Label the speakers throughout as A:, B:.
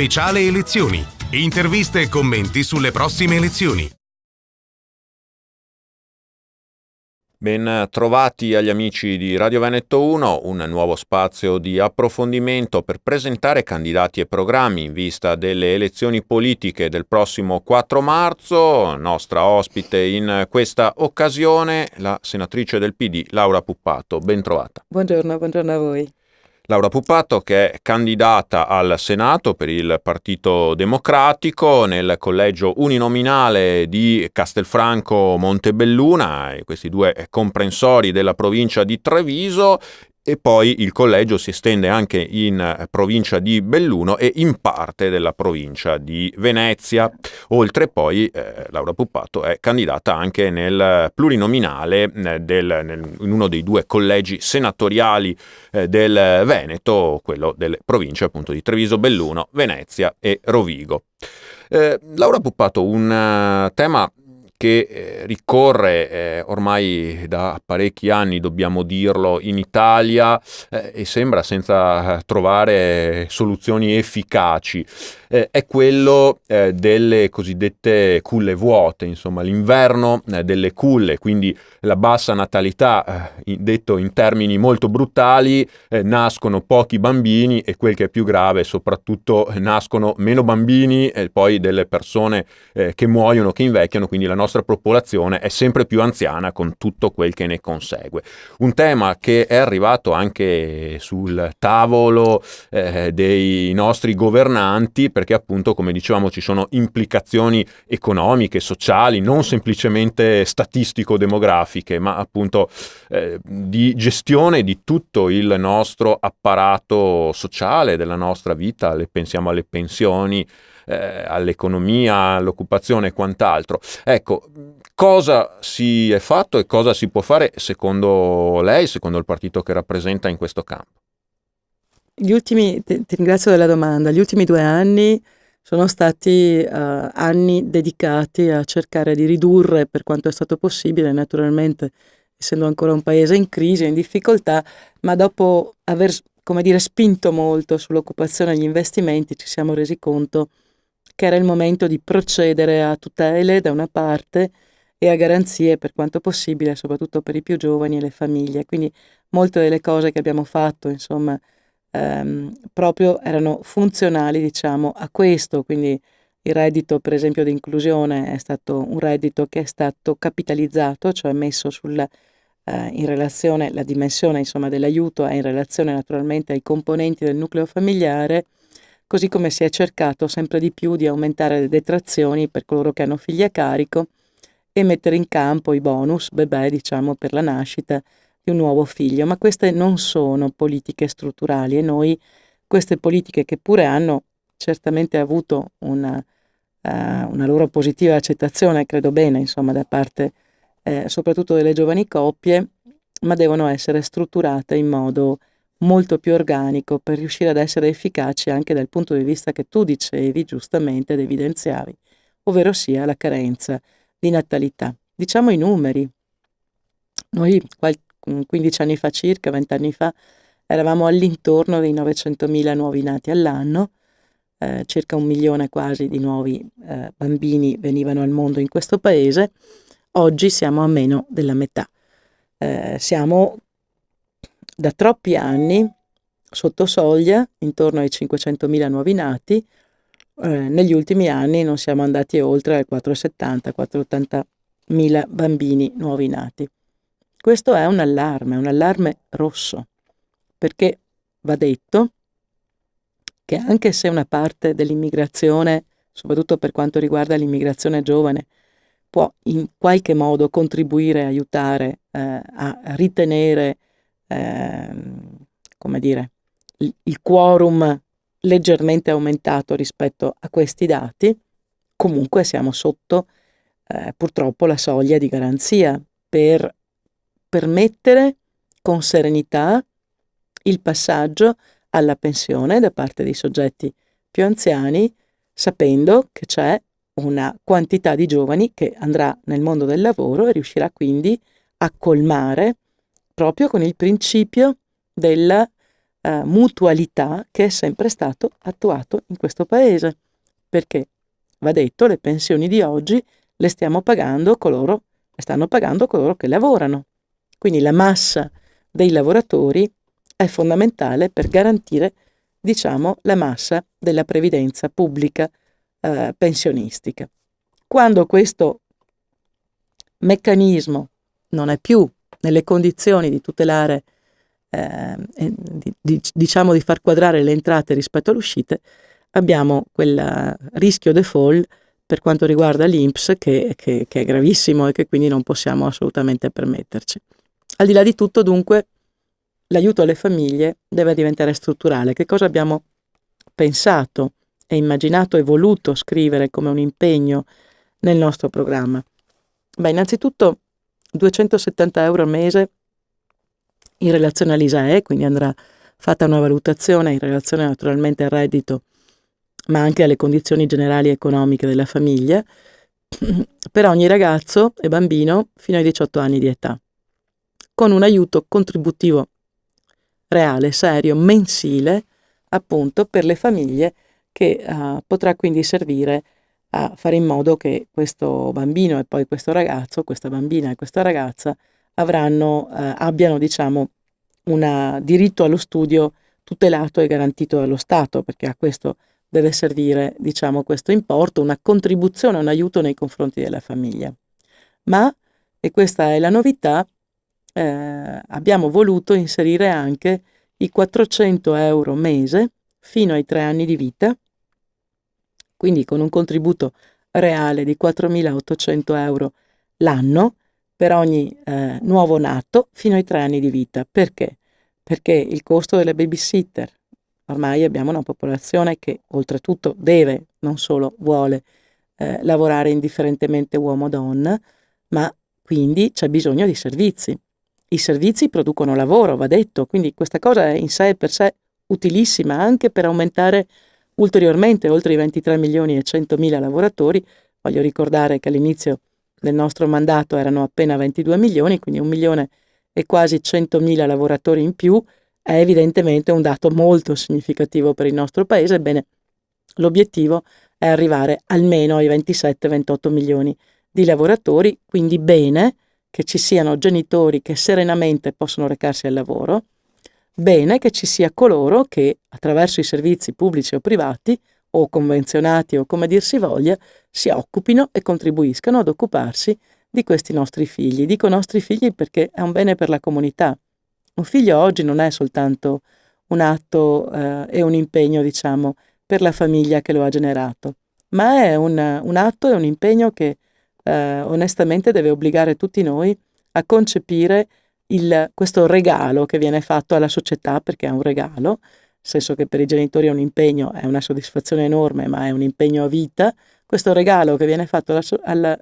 A: Speciale elezioni. Interviste e commenti sulle prossime elezioni.
B: Ben trovati agli amici di Radio Veneto 1, un nuovo spazio di approfondimento per presentare candidati e programmi in vista delle elezioni politiche del prossimo 4 marzo. Nostra ospite in questa occasione, la senatrice del PD, Laura Puppato. Ben trovata.
C: Buongiorno a voi.
B: Laura Puppato, che è candidata al Senato per il Partito Democratico nel collegio uninominale di Castelfranco Montebelluna, e questi due comprensori della provincia di Treviso, e poi il collegio si estende anche in provincia di Belluno e in parte della provincia di Venezia. Oltre poi Laura Puppato è candidata anche nel plurinominale in uno dei due collegi senatoriali del Veneto, quello delle province appunto di Treviso, Belluno, Venezia e Rovigo. Laura Puppato, un tema che ricorre ormai da parecchi anni, dobbiamo dirlo, in Italia e sembra senza trovare soluzioni efficaci. È quello delle cosiddette culle vuote, insomma l'inverno delle culle, quindi la bassa natalità, detto in termini molto brutali, nascono pochi bambini e quel che è più grave soprattutto nascono meno bambini e poi delle persone che muoiono, che invecchiano, quindi la nostra popolazione è sempre più anziana con tutto quel che ne consegue. Un tema che è arrivato anche sul tavolo dei nostri governanti, perché appunto, come dicevamo, ci sono implicazioni economiche, sociali, non semplicemente statistico-demografiche, ma appunto di gestione di tutto il nostro apparato sociale, della nostra vita. Pensiamo alle pensioni, all'economia, all'occupazione e quant'altro. Ecco, cosa si è fatto e cosa si può fare secondo lei, secondo il partito che rappresenta in questo campo?
C: Ti ringrazio della domanda. Gli ultimi 2 anni sono stati anni dedicati a cercare di ridurre per quanto è stato possibile, naturalmente essendo ancora un paese in crisi, in difficoltà, ma dopo aver, come dire, spinto molto sull'occupazione e gli investimenti ci siamo resi conto che era il momento di procedere a tutele da una parte e a garanzie per quanto possibile, soprattutto per i più giovani e le famiglie. Quindi molte delle cose che abbiamo fatto, insomma, proprio erano funzionali, diciamo, a questo. Quindi il reddito, per esempio, di inclusione è stato un reddito che è stato capitalizzato, cioè messo in relazione, la dimensione, insomma, dell'aiuto è in relazione naturalmente ai componenti del nucleo familiare, così come si è cercato sempre di più di aumentare le detrazioni per coloro che hanno figli a carico e mettere in campo i bonus bebè, diciamo, per la nascita di un nuovo figlio. Ma queste non sono politiche strutturali e noi queste politiche, che pure hanno certamente avuto una loro positiva accettazione, credo bene, insomma, da parte soprattutto delle giovani coppie, ma devono essere strutturate in modo molto più organico per riuscire ad essere efficaci anche dal punto di vista che tu dicevi giustamente ed evidenziavi, ovvero sia la carenza di natalità. Diciamo i numeri. Noi 15 anni fa circa, 20 anni fa, eravamo all'intorno dei 900.000 nuovi nati all'anno, circa 1 milione quasi di nuovi bambini venivano al mondo in questo paese. Oggi siamo a meno della metà. Siamo da troppi anni sotto soglia, intorno ai 500.000 nuovi nati. Negli ultimi anni non siamo andati oltre ai 470.000 bambini nuovi nati. Questo è un allarme rosso, perché va detto che anche se una parte dell'immigrazione, soprattutto per quanto riguarda l'immigrazione giovane, può in qualche modo contribuire, aiutare a ritenere, come dire, il quorum leggermente aumentato rispetto a questi dati, comunque siamo sotto purtroppo la soglia di garanzia per permettere con serenità il passaggio alla pensione da parte dei soggetti più anziani, sapendo che c'è una quantità di giovani che andrà nel mondo del lavoro e riuscirà quindi a colmare proprio con il principio della mutualità che è sempre stato attuato in questo paese, perché va detto, le pensioni di oggi le stanno pagando coloro che lavorano. Quindi la massa dei lavoratori è fondamentale per garantire, diciamo, la massa della previdenza pubblica pensionistica. Quando questo meccanismo non è più nelle condizioni di tutelare, diciamo di far quadrare le entrate rispetto alle uscite, abbiamo quel rischio default per quanto riguarda l'INPS che è gravissimo e che quindi non possiamo assolutamente permetterci. Al di là di tutto, dunque, l'aiuto alle famiglie deve diventare strutturale. Che cosa abbiamo pensato e immaginato e voluto scrivere come un impegno nel nostro programma? Beh, innanzitutto 270 euro al mese in relazione all'ISAE, quindi andrà fatta una valutazione in relazione naturalmente al reddito, ma anche alle condizioni generali economiche della famiglia, per ogni ragazzo e bambino fino ai 18 anni di età, con un aiuto contributivo reale, serio, mensile, appunto per le famiglie, che potrà quindi servire a fare in modo che questo bambino e poi questo ragazzo, questa bambina e questa ragazza abbiano, diciamo, un diritto allo studio tutelato e garantito dallo Stato, perché a questo deve servire, diciamo, questo importo, una contribuzione, un aiuto nei confronti della famiglia. Ma, e questa è la novità, abbiamo voluto inserire anche i 400 euro mese fino ai 3 anni di vita, quindi con un contributo reale di 4.800 euro l'anno per ogni nuovo nato fino ai 3 anni di vita. Perché? Perché il costo delle babysitter, ormai abbiamo una popolazione che oltretutto deve, non solo vuole, lavorare indifferentemente uomo o donna, ma quindi c'è bisogno di servizi. I servizi producono lavoro, va detto, quindi questa cosa è in sé e per sé utilissima anche per aumentare ulteriormente oltre i 23 milioni e 100.000 lavoratori. Voglio ricordare che all'inizio del nostro mandato erano appena 22 milioni, quindi 1 milione e quasi 100.000 lavoratori in più, è evidentemente un dato molto significativo per il nostro paese. Ebbene, l'obiettivo è arrivare almeno ai 27-28 milioni di lavoratori, quindi bene che ci siano genitori che serenamente possono recarsi al lavoro, bene che ci sia coloro che attraverso i servizi pubblici o privati o convenzionati o come dir si voglia si occupino e contribuiscano ad occuparsi di questi nostri figli. Dico nostri figli perché è un bene per la comunità. Un figlio oggi non è soltanto un atto e un impegno, diciamo, per la famiglia che lo ha generato, ma è un atto e un impegno che onestamente deve obbligare tutti noi a concepire questo regalo che viene fatto alla società, perché è un regalo, nel senso che per i genitori è un impegno, è una soddisfazione enorme, ma è un impegno a vita. Questo regalo che viene fatto alla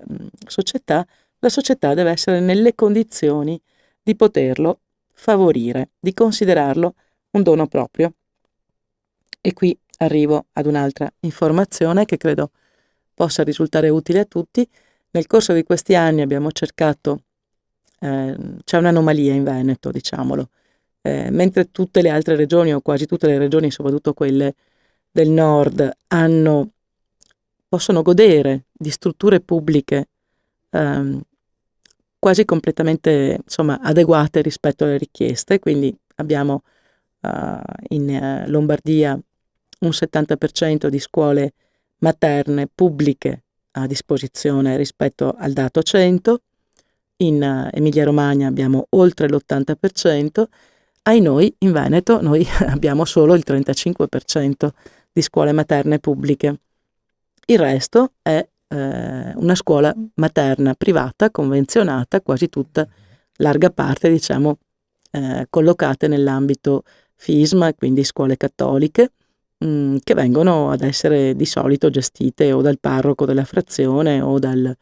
C: società, la società deve essere nelle condizioni di poterlo favorire, di considerarlo un dono proprio. E qui arrivo ad un'altra informazione che credo possa risultare utile a tutti. Nel corso di questi anni abbiamo cercato, c'è un'anomalia in Veneto, diciamolo, mentre tutte le altre regioni o quasi tutte le regioni, soprattutto quelle del nord, possono godere di strutture pubbliche quasi completamente, insomma, adeguate rispetto alle richieste. Quindi abbiamo in Lombardia un 70% di scuole materne pubbliche a disposizione rispetto al dato 100, in Emilia-Romagna abbiamo oltre l'80%, noi in Veneto noi abbiamo solo il 35% di scuole materne pubbliche. Il resto è una scuola materna privata, convenzionata, quasi tutta, larga parte, diciamo, collocate nell'ambito FISM, quindi scuole cattoliche, che vengono ad essere di solito gestite o dal parroco della frazione o dalla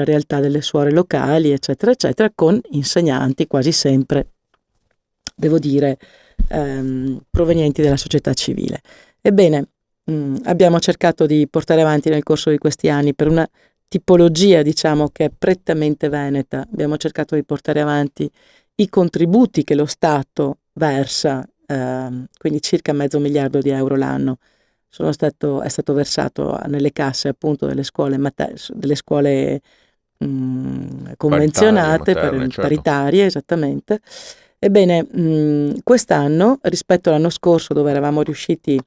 C: realtà delle suore locali, eccetera, eccetera, con insegnanti quasi sempre, devo dire, provenienti dalla società civile. Ebbene, abbiamo cercato di portare avanti nel corso di questi anni, per una tipologia, diciamo, che è prettamente veneta, abbiamo cercato di portare avanti i contributi che lo Stato versa, quindi circa €500 miliardi l'anno, è stato versato nelle casse appunto delle scuole convenzionate,
B: materne, certo.
C: paritarie, esattamente. Ebbene, quest'anno, rispetto all'anno scorso dove eravamo riusciti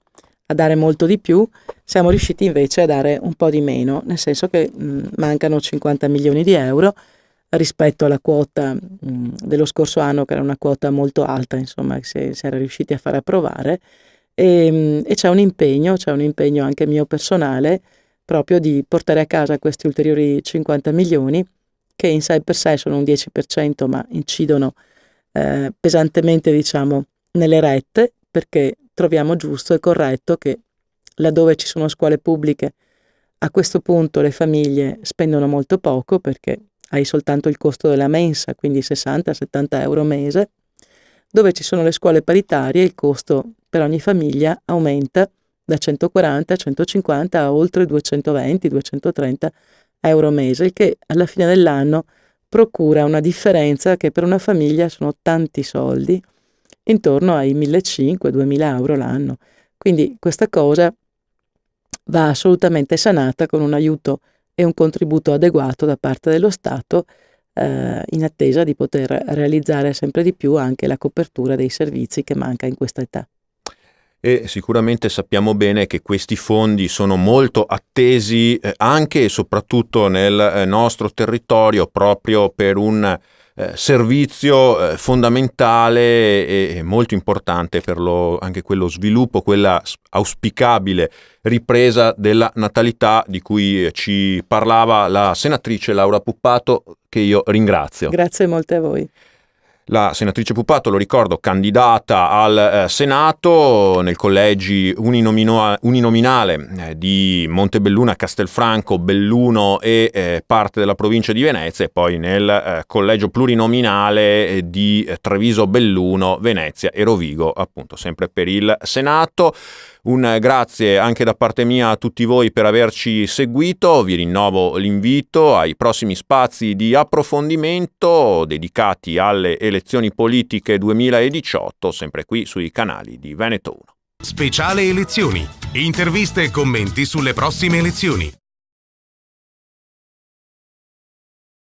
C: a dare molto di più, siamo riusciti invece a dare un po' di meno, nel senso che mancano €50 milioni rispetto alla quota dello scorso anno, che era una quota molto alta, insomma, che si era riusciti a far approvare, e c'è un impegno anche mio personale, proprio di portare a casa questi ulteriori 50 milioni, che in sé per sé sono un 10%, ma incidono pesantemente, diciamo, nelle rette, perché troviamo giusto e corretto che laddove ci sono scuole pubbliche, a questo punto le famiglie spendono molto poco, perché hai soltanto il costo della mensa, quindi 60-70 euro mese. Dove ci sono le scuole paritarie, il costo per ogni famiglia aumenta da 140 a 150 a oltre 220-230 euro mese, il che alla fine dell'anno procura una differenza che per una famiglia sono tanti soldi, intorno ai 1.500-2.000 euro l'anno. Quindi questa cosa va assolutamente sanata con un aiuto e un contributo adeguato da parte dello Stato, in attesa di poter realizzare sempre di più anche la copertura dei servizi che manca in questa età.
B: E sicuramente sappiamo bene che questi fondi sono molto attesi anche e soprattutto nel nostro territorio, proprio per un servizio fondamentale e molto importante per anche quello sviluppo, quella auspicabile ripresa della natalità di cui ci parlava la senatrice Laura Puppato, che io ringrazio.
C: Grazie molte a voi.
B: La senatrice Puppato, lo ricordo, candidata al Senato nel collegi uninominale di Montebelluna, Castelfranco, Belluno e parte della provincia di Venezia, e poi nel collegio plurinominale di Treviso, Belluno, Venezia e Rovigo, appunto sempre per il Senato. Un grazie anche da parte mia a tutti voi per averci seguito. Vi rinnovo l'invito ai prossimi spazi di approfondimento dedicati alle elezioni politiche 2018, sempre qui sui canali di Veneto 1.
A: Speciale elezioni. Interviste e commenti sulle prossime elezioni.